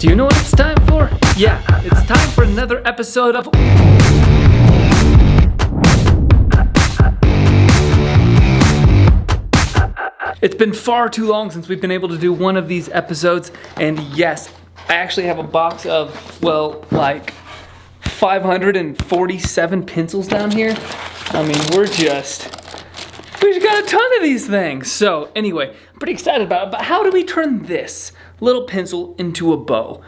Do you know what it's time for? Yeah, it's time for another episode of... It's been far too long since we've been able to do one of these episodes, and yes, I actually have a box of, well, like 547 pencils down here. I mean, we just got a ton of these things. So anyway, I'm pretty excited about it, but how do we turn this little pencil into a bow?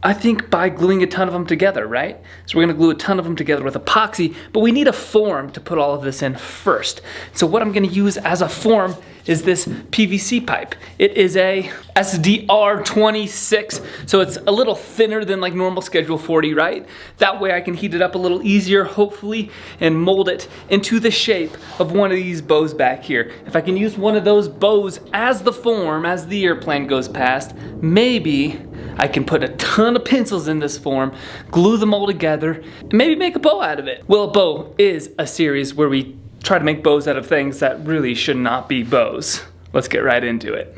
I think by gluing a ton of them together, right? So we're gonna glue a ton of them together with epoxy, but we need a form to put all of this in first. So what I'm gonna use as a form is this PVC pipe. It is a SDR 26, so it's a little thinner than like normal Schedule 40, right? That way I can heat it up a little easier, hopefully, and mold it into the shape of one of these bows back here. If I can use one of those bows as the form, as the airplane goes past, maybe I can put a ton of pencils in this form, glue them all together, and maybe make a bow out of it. Well, a bow is a series where we try to make bows out of things that really should not be bows. Let's get right into it.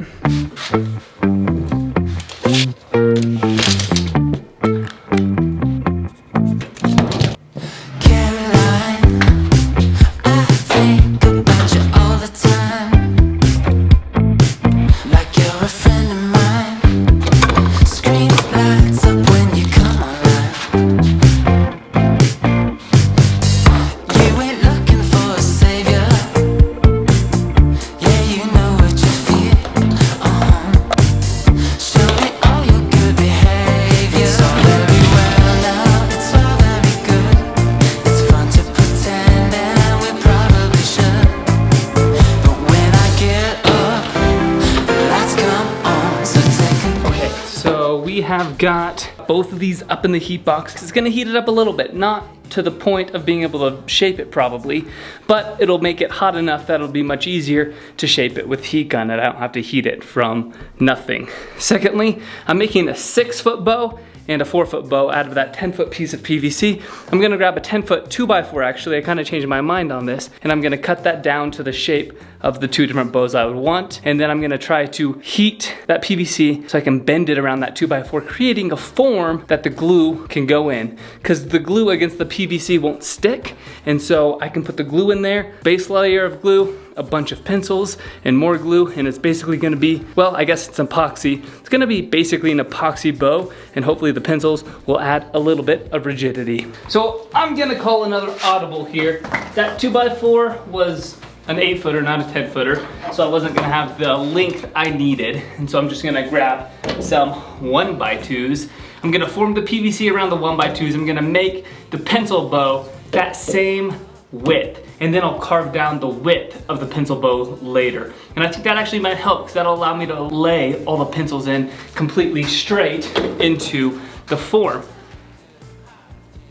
We have got both of these up in the heat box. It's gonna heat it up a little bit, not to the point of being able to shape it probably, but it'll make it hot enough that it'll be much easier to shape it with heat gun, and I don't have to heat it from nothing. Secondly, I'm making a 6-foot bow and a 4-foot bow out of that 10-foot piece of PVC. I'm gonna grab a 10-foot 2x4 actually. I kind of changed my mind on this, and I'm gonna cut that down to the shape of the two different bows I would want, and then I'm gonna try to heat that PVC so I can bend it around that 2x4, creating a form that the glue can go in, because the glue against the PVC won't stick, and so I can put the glue in there, base layer of glue, a bunch of pencils, and more glue, and it's basically gonna be, well, I guess it's epoxy. It's gonna be basically an epoxy bow, and hopefully the pencils will add a little bit of rigidity. So I'm gonna call another audible here. That 2x4 was an 8-footer, not a 10-footer, so I wasn't gonna have the length I needed, and so I'm just gonna grab some 1x2s. I'm gonna form the PVC around the 1x2s. I'm gonna make the pencil bow that same width, and then I'll carve down the width of the pencil bow later. And I think that actually might help, because that'll allow me to lay all the pencils in completely straight into the form.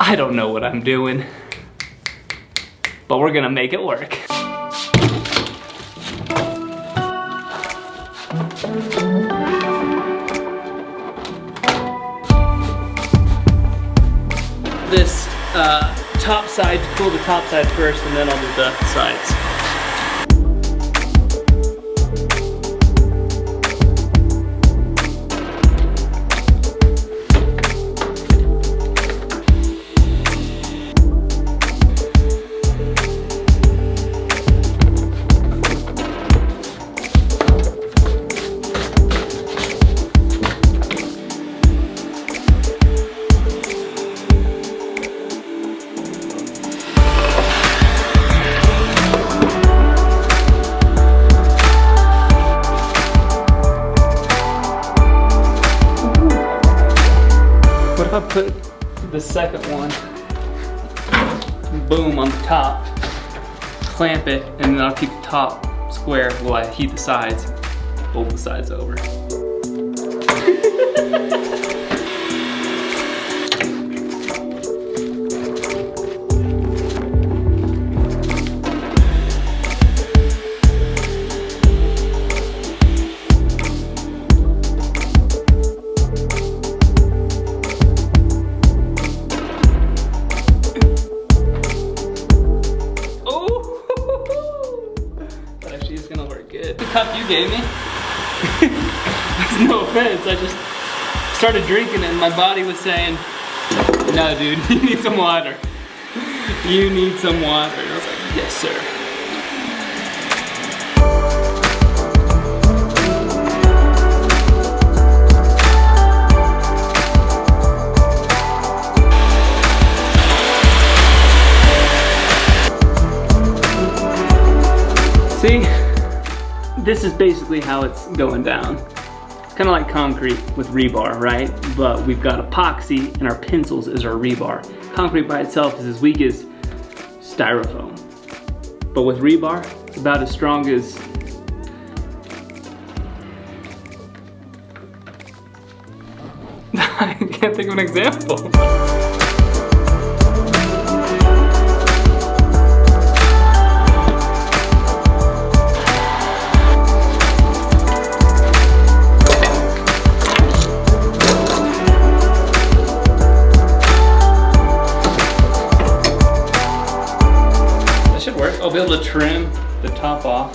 I don't know what I'm doing, but we're gonna make it work. This top side, pull the top side first, and then I'll do the sides. If I put the second one, boom, on the top, clamp it, and then I'll keep the top square while I heat the sides, fold the sides over. cup you gave me. No offense, I just started drinking it and my body was saying, no dude, you need some water. You need some water. And I was like, yes sir. See, this is basically how it's going down. It's kind of like concrete with rebar, right? But we've got epoxy and our pencils is our rebar. Concrete by itself is as weak as styrofoam. But with rebar, it's about as strong as I can't think of an example. I'll be able to trim the top off.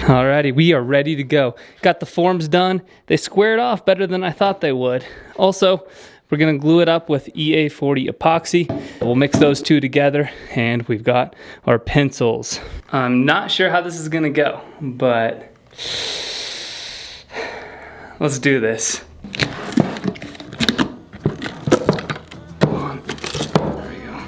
Alrighty, we are ready to go. Got the forms done. They squared off better than I thought they would. Also, we're gonna glue it up with EA40 epoxy. We'll mix those two together and we've got our pencils. I'm not sure how this is gonna go, but let's do this. There we go.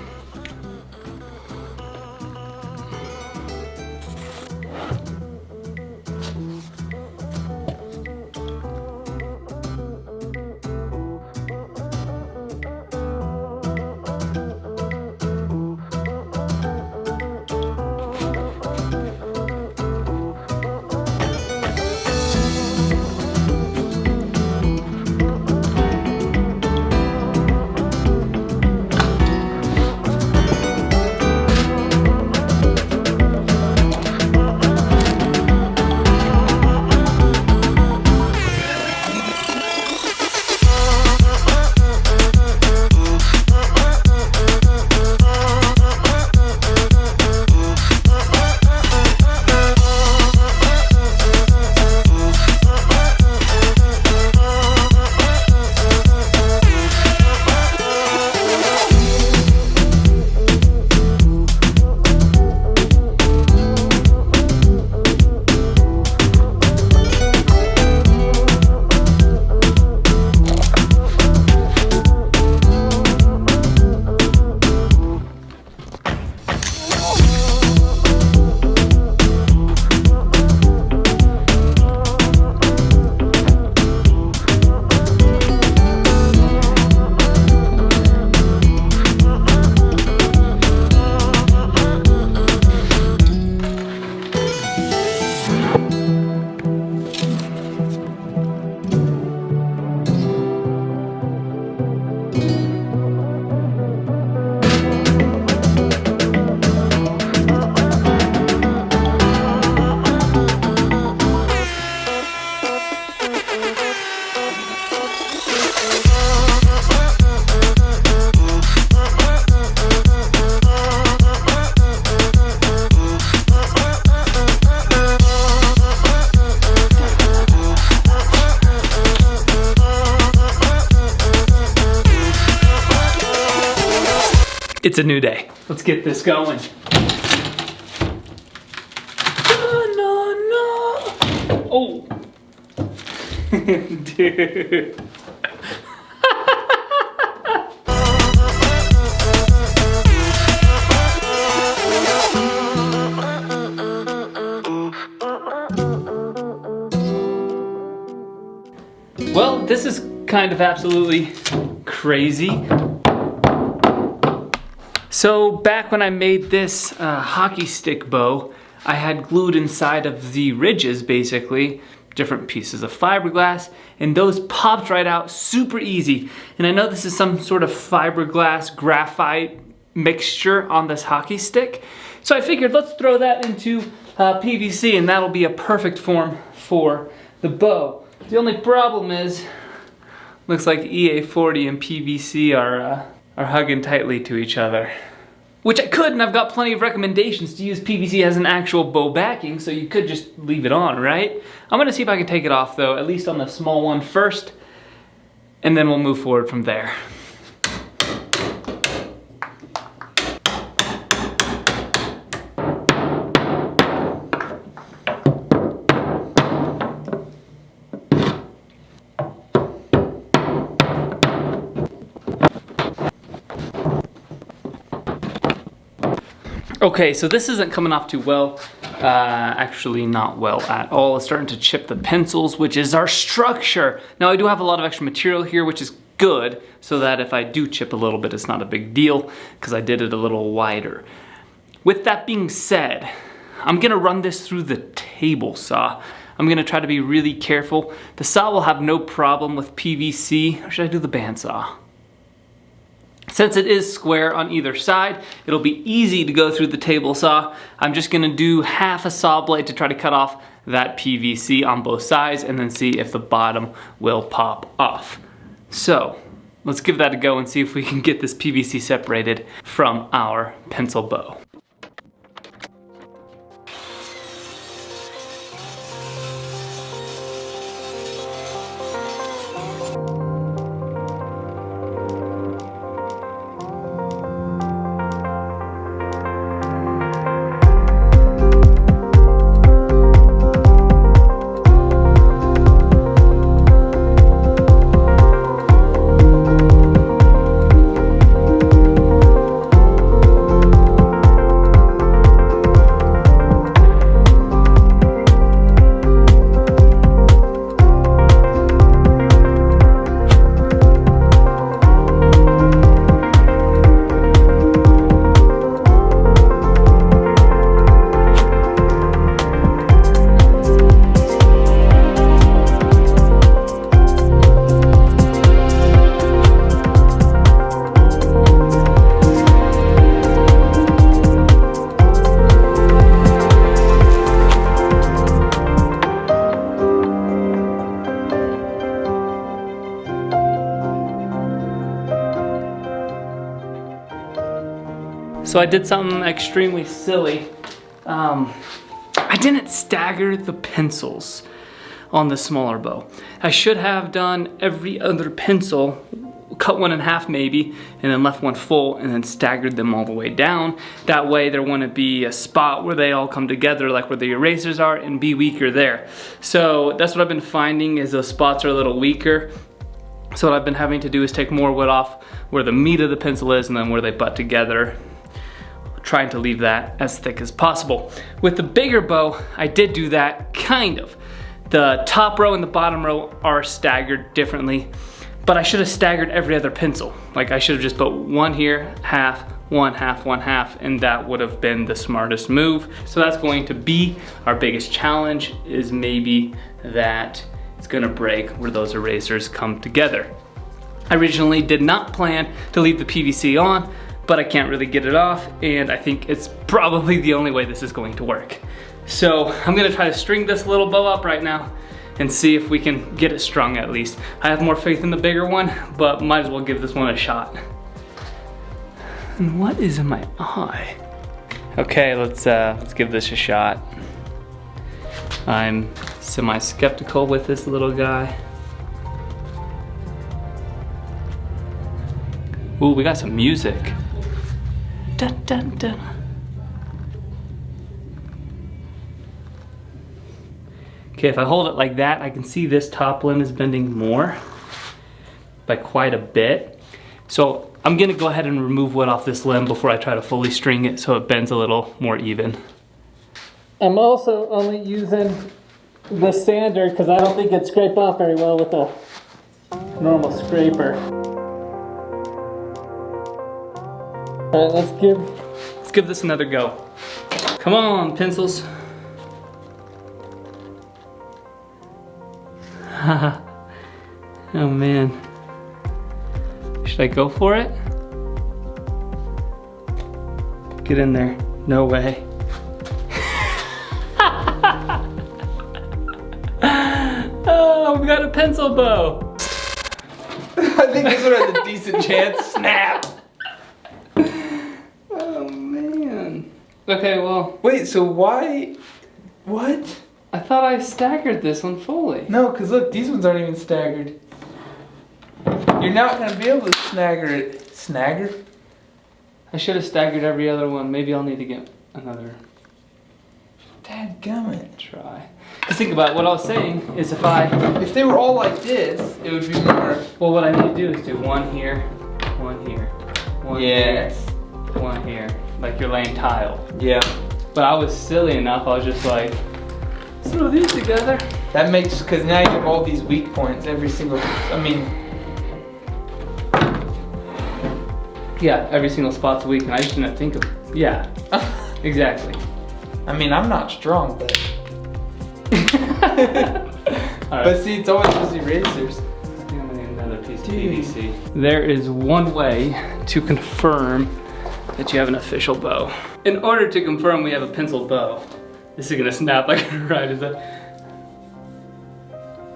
It's a new day. Let's get this going. No. Oh. Dude. Well, this is kind of absolutely crazy. So back when I made this hockey stick bow, I had glued inside of the ridges basically different pieces of fiberglass, and those popped right out super easy. And I know this is some sort of fiberglass graphite mixture on this hockey stick, so I figured let's throw that into PVC, and that'll be a perfect form for the bow. The only problem is, looks like EA40 and PVC are hugging tightly to each other. Which I could, and I've got plenty of recommendations to use PVC as an actual bow backing, so you could just leave it on, right? I'm gonna see if I can take it off though, at least on the small one first, and then we'll move forward from there. Okay, so this isn't coming off too well. Actually not well at all. It's starting to chip the pencils, which is our structure. Now I do have a lot of extra material here, which is good, so that if I do chip a little bit, it's not a big deal, because I did it a little wider. With that being said, I'm gonna run this through the table saw. I'm gonna try to be really careful. The saw will have no problem with PVC, or should I do the bandsaw? Since it is square on either side, it'll be easy to go through the table saw. I'm just gonna do half a saw blade to try to cut off that PVC on both sides and then see if the bottom will pop off. So, let's give that a go and see if we can get this PVC separated from our pencil bow. So I did something extremely silly. I didn't stagger the pencils on the smaller bow. I should have done every other pencil, cut one in half maybe, and then left one full and then staggered them all the way down. That way there wouldn't be a spot where they all come together like where the erasers are and be weaker there. So that's what I've been finding, is those spots are a little weaker. So what I've been having to do is take more wood off where the meat of the pencil is and then where they butt together, trying to leave that as thick as possible. With the bigger bow, I did do that, kind of. The top row and the bottom row are staggered differently, but I should have staggered every other pencil. Like I should have just put one here, half, one half, and that would have been the smartest move. So that's going to be our biggest challenge, is maybe that it's gonna break where those erasers come together. I originally did not plan to leave the PVC on, but I can't really get it off, and I think it's probably the only way this is going to work. So I'm gonna try to string this little bow up right now and see if we can get it strung at least. I have more faith in the bigger one, but might as well give this one a shot. And what is in my eye? Okay, let's give this a shot. I'm semi-skeptical with this little guy. Ooh, we got some music. Dun, dun, dun. Okay, if I hold it like that, I can see this top limb is bending more by quite a bit. So I'm gonna go ahead and remove wood off this limb before I try to fully string it so it bends a little more even. I'm also only using the sander because I don't think it'd scrape off very well with a normal scraper. All right, let's give this another go. Come on, pencils. Oh man. Should I go for it? Get in there. No way. we got a pencil bow. I think this one has a decent chance. Snap. Oh man. Okay, well. Wait, so why? What? I thought I staggered this one fully. No, because look, these ones aren't even staggered. You're not going to be able to snagger it. Snagger? I should have staggered every other one. Maybe I'll need to get another Dadgummit. try. Because think about it, what I was saying is If they were all like this, it would be more. Well, what I need to do is do one here, one here, one here, Yes. one here. Like you're laying tile. Yeah. But I was silly enough, I was just like, throw these together. That makes, because now you have all these weak points, every single, I mean. Yeah, every single spot's weak, and I just didn't think of, yeah, exactly. I mean, I'm not strong, but. All right. But see, it's always those erasers. I think I'm gonna need another piece of PVC. There is one way to confirm that you have an official bow. In order to confirm we have a penciled bow, this is gonna snap like right as that.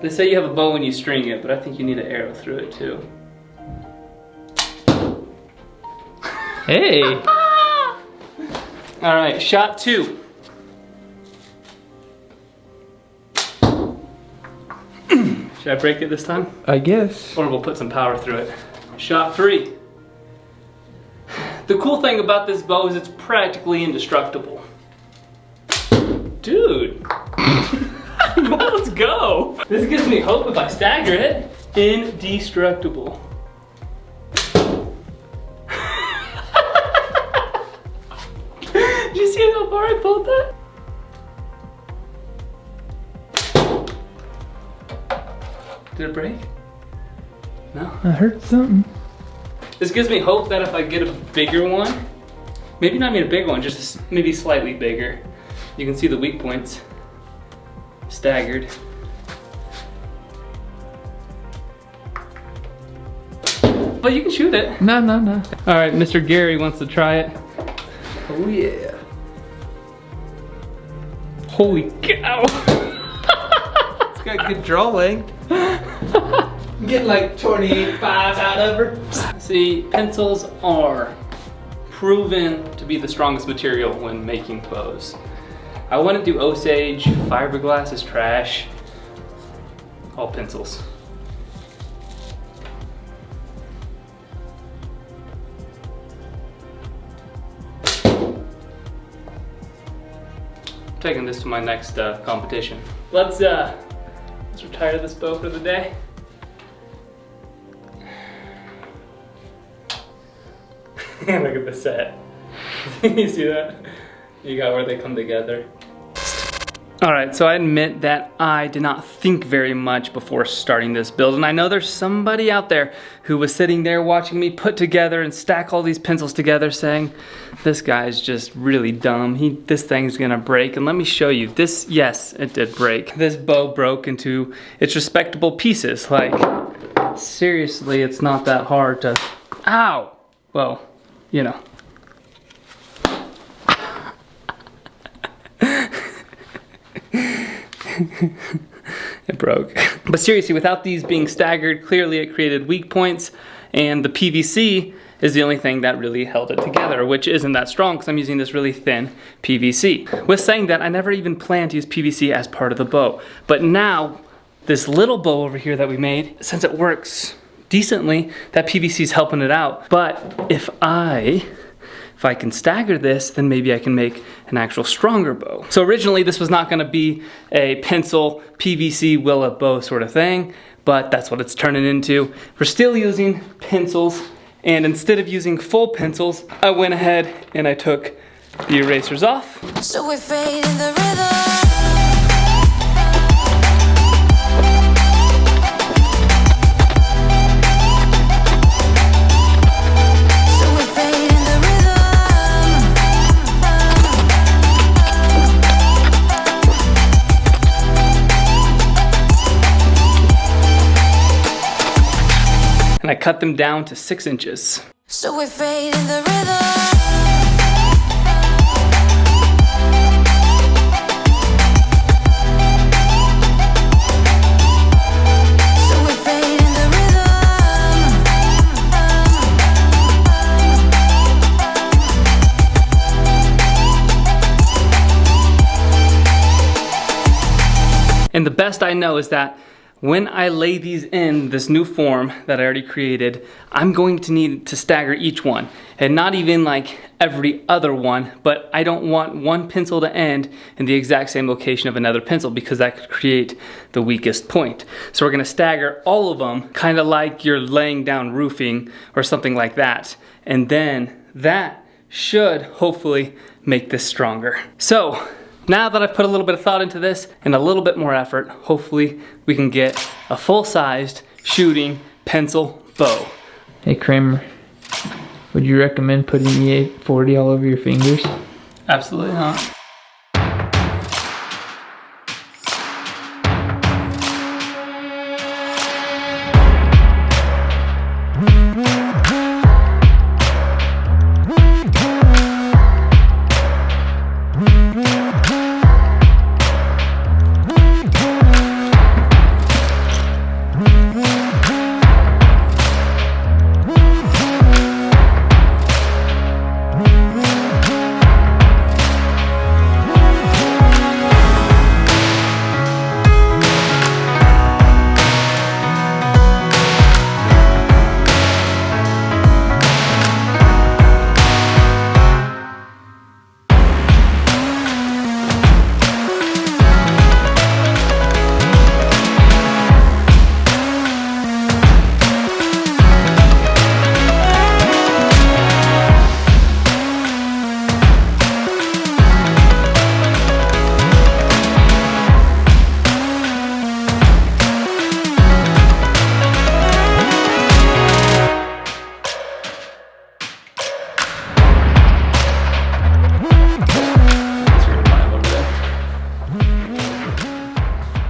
They say you have a bow when you string it, but I think you need an arrow through it too. Hey! All right, shot 2. Should I break it this time? I guess. Or we'll put some power through it. Shot 3. The cool thing about this bow is it's practically indestructible. Dude. Let's go. This gives me hope if I stagger it. Indestructible. Did you see how far I pulled that? Did it break? No. I heard something. This gives me hope that if I get a bigger one, maybe not even a big one, just maybe slightly bigger. You can see the weak points staggered. But you can shoot it. No. All right, Mr. Gary wants to try it. Oh yeah. Holy cow. It's got good draw length. I'm getting like 28.5 out of her. See, pencils are proven to be the strongest material when making bows. I wouldn't do Osage, fiberglass is trash. All pencils. I'm taking this to my next competition. Let's retire this bow for the day. Look at the set. You see that? You got where they come together. All right, so I admit that I did not think very much before starting this build, and I know there's somebody out there who was sitting there watching me put together and stack all these pencils together saying, this guy's just really dumb. This thing's gonna break, and let me show you. This, yes, it did break. This bow broke into its respectable pieces. Like, seriously, it's not that hard to, ow! Well, you know. It broke. But seriously, without these being staggered, clearly it created weak points, and the PVC is the only thing that really held it together, which isn't that strong because I'm using this really thin PVC. With saying that, I never even planned to use PVC as part of the bow. But now, this little bow over here that we made, since it works decently, that PVC is helping it out. But if I can stagger this, then maybe I can make an actual stronger bow. So originally this was not gonna be a pencil PVC willow bow sort of thing, but that's what it's turning into. We're still using pencils, and instead of using full pencils, I went ahead and I took the erasers off. So we fade in the rhythm. And I cut them down to 6 inches. So we fade in the rhythm. And the best I know is that when I lay these in this new form that I already created, I'm going to need to stagger each one. And not even like every other one, but I don't want one pencil to end in the exact same location of another pencil because that could create the weakest point. So we're gonna stagger all of them, kind of like you're laying down roofing or something like that. And then that should hopefully make this stronger. So now that I've put a little bit of thought into this and a little bit more effort, hopefully we can get a full-sized shooting pencil bow. Hey Kramer, would you recommend putting E840 all over your fingers? Absolutely not.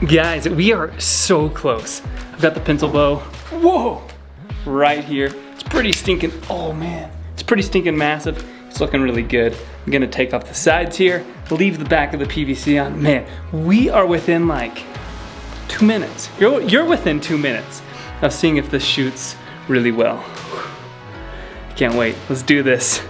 Guys, we are so close. I've got the pencil bow, whoa, right here. It's pretty stinking, oh man, it's pretty stinking massive. It's looking really good. I'm gonna take off the sides here, leave the back of the PVC on. Man, we are within like 2 minutes. You're within 2 minutes of seeing if this shoots really well. I can't wait, let's do this.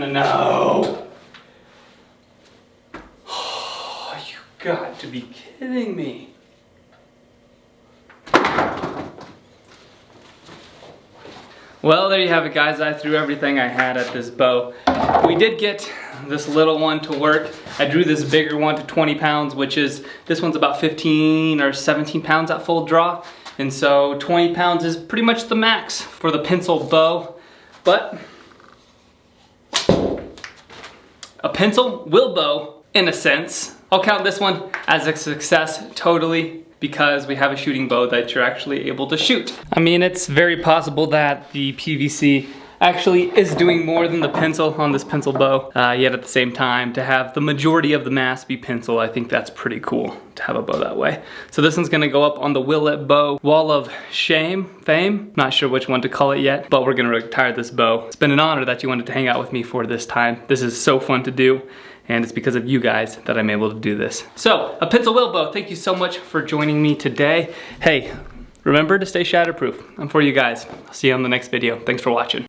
No. Oh, you got to be kidding me. Well, there you have it, guys. I threw everything I had at this bow. We did get this little one to work. I drew this bigger one to 20 pounds, which is, this one's about 15 or 17 pounds at full draw. And so 20 pounds is pretty much the max for the pencil bow. But a pencil will bow, in a sense. I'll count this one as a success totally, because we have a shooting bow that you're actually able to shoot. I mean, it's very possible that the PVC actually is doing more than the pencil on this pencil bow, yet at the same time, to have the majority of the mass be pencil, I think that's pretty cool to have a bow that way. So this one's gonna go up on the Willet Bow Wall of Fame, not sure which one to call it yet, but we're gonna retire this bow. It's been an honor that you wanted to hang out with me for this time. This is so fun to do, and it's because of you guys that I'm able to do this. So, a pencil wheel bow, thank you so much for joining me today. Hey, remember to stay shatterproof. I'm for you guys. I'll see you on the next video. Thanks for watching.